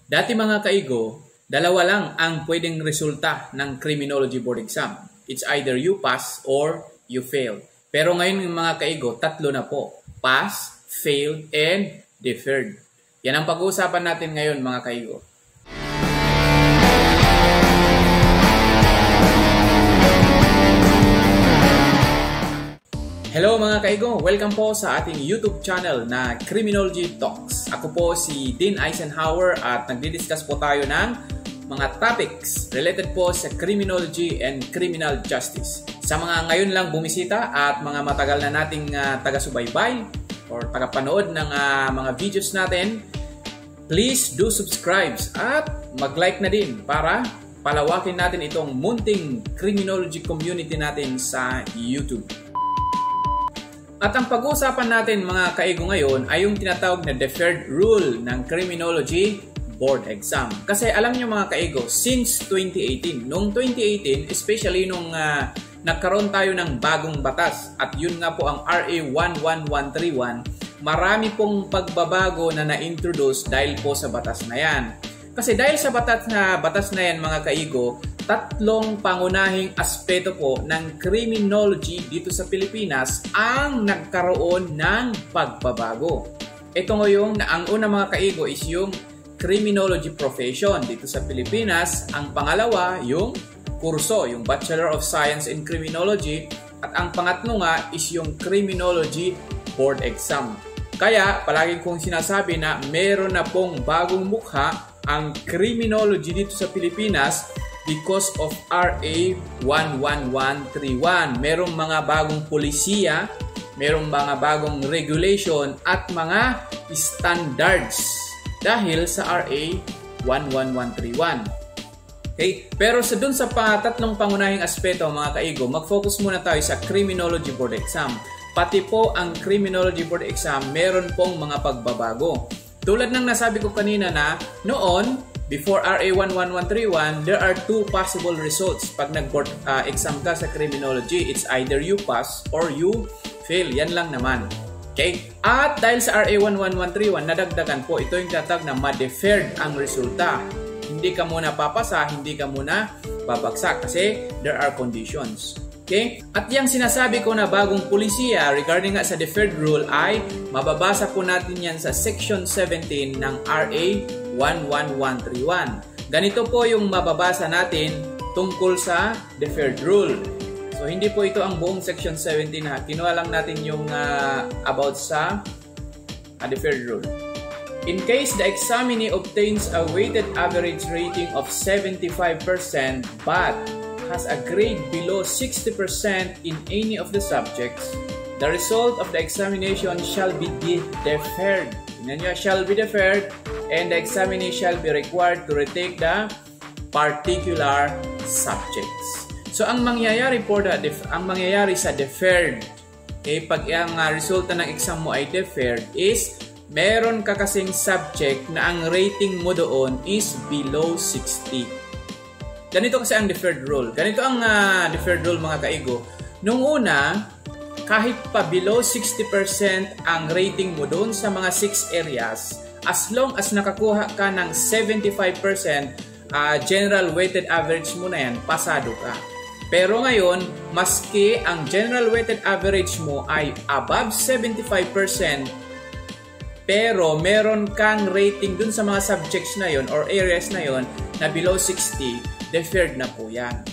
Dati mga kaigo, dalawa lang ang pwedeng resulta ng Criminology Board Exam. It's either you pass or you fail. Pero ngayon mga kaigo, tatlo na po. Pass, failed, and deferred. Yan ang pag-uusapan natin ngayon mga kaigo. Hello mga kaigo! Welcome po sa ating YouTube channel na Criminology Talks. Ako po si Dean Eisenhower at nagdi-discuss po tayo ng mga topics related po sa criminology and criminal justice. Sa mga ngayon lang bumisita at mga matagal na nating taga-subaybay or taga-panood ng mga videos natin, please do subscribe at mag-like na din para palawakin natin itong munting criminology community natin sa YouTube. At ang pag-uusapan natin mga kaigo ngayon ay yung tinatawag na deferred rule ng Criminology Board Exam. Kasi alam niyo mga kaigo, since 2018, noong 2018, especially nung nagkaroon tayo ng bagong batas at yun nga po ang RA 11131, marami pong pagbabago na na-introduce dahil po sa batas na yan. Kasi dahil sa batas na yan mga kaigo, tatlong pangunahing aspeto po ng criminology dito sa Pilipinas ang nagkaroon ng pagbabago. Ito ngayon, ang una mga kaigo is yung criminology profession dito sa Pilipinas. Ang pangalawa, yung kurso, yung Bachelor of Science in Criminology. At ang pangatlo nga is yung Criminology Board Exam. Kaya palagi kong sinasabi na meron na pong bagong mukha ang criminology dito sa Pilipinas because of RA 11131. Merong mga bagong polisiya, merong mga bagong regulation at mga standards dahil sa RA 11131. Okay? Pero dun sa tatlong pangunahing aspeto mga kaigo, mag-focus muna tayo sa Criminology Board Exam. Pati po ang Criminology Board Exam, meron pong mga pagbabago. Tulad ng nasabi ko kanina na noon, before RA 11131, there are two possible results. Pag nag-board exam ka sa criminology, it's either you pass or you fail. Yan lang naman. Okay? At dahil sa RA 11131, nadagdagan po, ito yung tatag na ma-deferred ang resulta. Hindi ka muna papasa, hindi ka muna babagsak kasi there are conditions. Okay? At yung sinasabi ko na bagong polisiya regarding nga sa deferred rule ay mababasa po natin yan sa section 17 ng RA 11131. Ganito po yung mababasa natin tungkol sa deferred rule. So hindi po ito ang buong section 17 ha. Kinuha lang natin yung about sa deferred rule. In case the examinee obtains a weighted average rating of 75% but has a grade below 60% in any of the subjects, the result of the examination shall be deferred. Shall be deferred, and the examinee shall be required to retake the particular subjects. So ang mangyayari sa deferred, okay, pag ang resulta ng exam mo ay deferred is meron ka kasing subject na ang rating mo doon is below 60. Ganito kasi ang deferred rule. Ganito ang deferred rule mga kaigo. Nung una, kahit pa below 60% ang rating mo doon sa mga 6 areas, as long as nakakuha ka ng 75% general weighted average mo na yan, pasado ka. Pero ngayon, maski ang general weighted average mo ay above 75%, pero meron kang rating dun sa mga subjects na yon or areas na yon na below 60, deferred na po yan.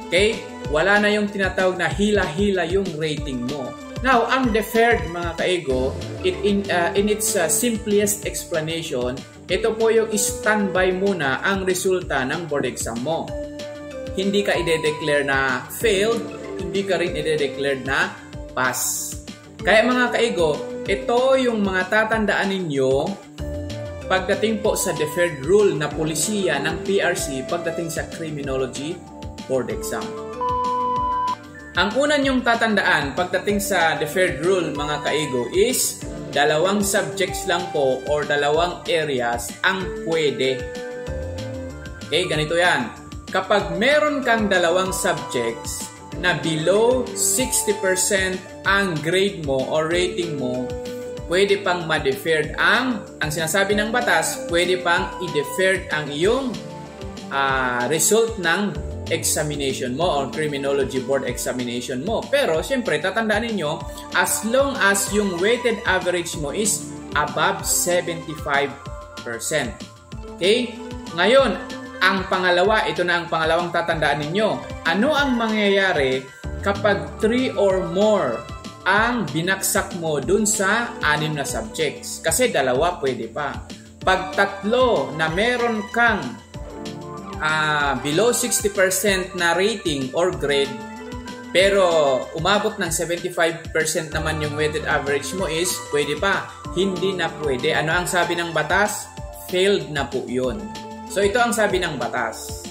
Okay? Wala na yung tinatawag na hila-hila yung rating mo. Now, ang deferred mga kaigo, in its simplest explanation, ito po yung standby muna ang resulta ng board exam mo. Hindi ka ide-declare na failed, hindi ka rin ide-declare na pass. Kaya mga kaigo, ito yung mga tatandaan ninyo pagdating po sa deferred rule na polisiya ng PRC pagdating sa Criminology Board Exam. Ang una nyong tatandaan pagdating sa deferred rule mga kaigo is dalawang subjects lang po or dalawang areas ang pwede. Okay, ganito yan. Kapag meron kang dalawang subjects na below 60% ang grade mo or rating mo, pwede pang ma-deferred ang sinasabi ng batas, pwede pang i-deferred ang iyong result ng examination mo or criminology board examination mo. Pero syempre tatandaan ninyo, as long as yung weighted average mo is above 75%. Okay? Ngayon, ang pangalawa, ito na ang pangalawang tatandaan ninyo. Ano ang mangyayari kapag 3 or more ang binaksak mo dun sa 6 na subjects? Kasi 2 pwede pa. Pag 3 na meron kang below 60% na rating or grade, pero umabot ng 75% naman yung weighted average mo is pwede pa. Hindi na pwede. Ano ang sabi ng batas? Failed na po yun. So ito ang sabi ng batas.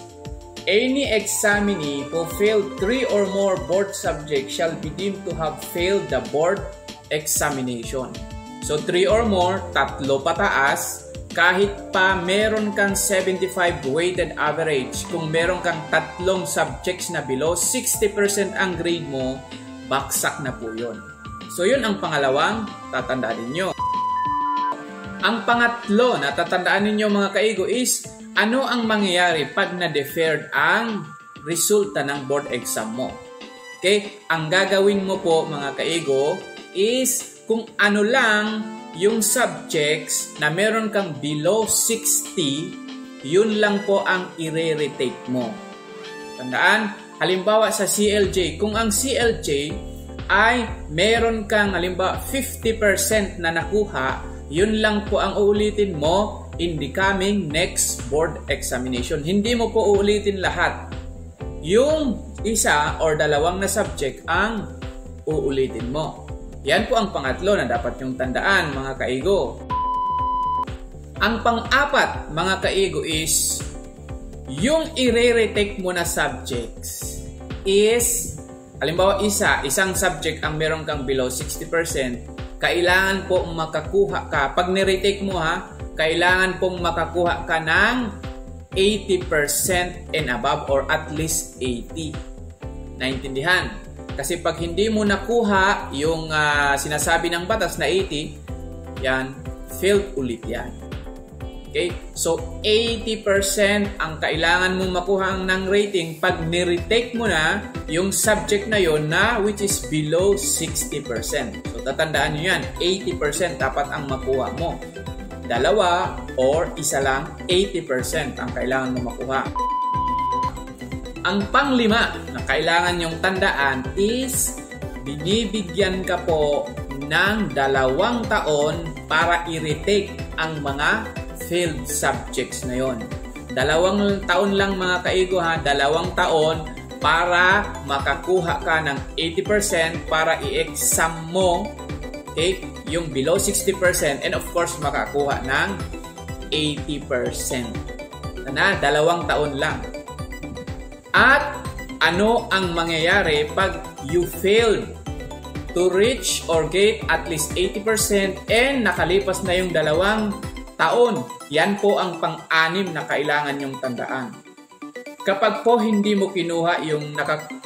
Any examinee who failed 3 or more board subjects shall be deemed to have failed the board examination. So 3 or more, 3 pataas, kahit pa meron kang 75 weighted average, kung meron kang 3 subjects na below 60% ang grade mo, baksak na po yun. So yun ang pangalawang tatandaan ninyo. Ang pangatlo na tatandaan ninyo mga kaigo is, ano ang mangyayari pag na-deferred ang resulta ng board exam mo? Okay? Ang gagawin mo po mga kaigo is kung ano lang yung subjects na meron kang below 60, yun lang po ang i-retake mo. Tandaan, halimbawa sa CLJ, kung ang CLJ ay meron kang halimbawa 50% na nakuha, yun lang po ang uulitin mo in the coming next board examination. Hindi mo po uulitin lahat. Yung isa or 2 na subject ang uulitin mo. Yan po ang pangatlo na dapat yung tandaan mga kaigo. Ang pang-apat mga kaigo is yung i-retake mo na subjects is halimbawa isang subject ang meron kang below 60%, kailangan po makakuha ka, pag ni-retake mo kailangan pong makakuha ka ng 80% and above or at least 80. Naintindihan? Kasi pag hindi mo nakuha yung sinasabi ng batas na 80, yan, failed ulit yan. Okay? So, 80% ang kailangan mong makuha ng rating pag ni-retake mo na yung subject na yon na which is below 60%. So, tatandaan nyo yan, 80% dapat ang makuha mo. 2 or isa lang, 80% ang kailangan mo makuha. Ang panglima na kailangan nyong tandaan is binibigyan ka po ng 2 taon para i-retake ang mga failed subjects na yon. 2 taon lang mga kaigo 2 taon para makakuha ka ng 80% para i-exam mo, okay, yung below 60% and of course makakuha ng 80%. Na 2 taon lang. At ano ang mangyayari pag you failed to reach or get at least 80% and nakalipas na yung 2 taon? Yan po ang pang-6 na kailangan nyong tandaan. Kapag po hindi mo kinuha yung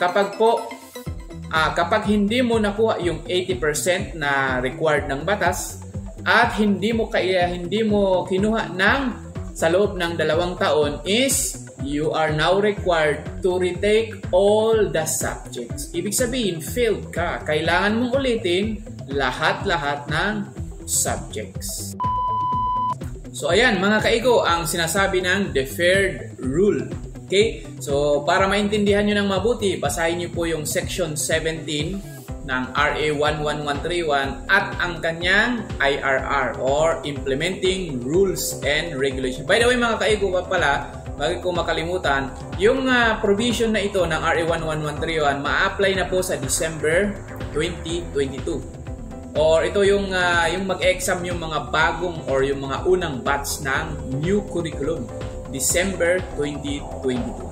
kapag hindi mo nakuha yung 80% na required ng batas at hindi mo kinuha sa loob ng 2 taon is you are now required to retake all the subjects. Ibig sabihin, failed ka. Kailangan mong ulitin lahat-lahat ng subjects. So ayan mga kaigo, ang sinasabi ng deferred rule. Okay? So para maintindihan nyo ng mabuti, basahin nyo po yung section 17 ng RA 11131 at ang kanyang IRR or Implementing Rules and Regulations. By the way mga kaigo pala, bago ko makalimutan, yung provision na ito ng RA 11131 ma-apply na po sa December 2022. Or ito yung mag-exam yung mga bagong or yung mga unang batch ng new curriculum, December 2022.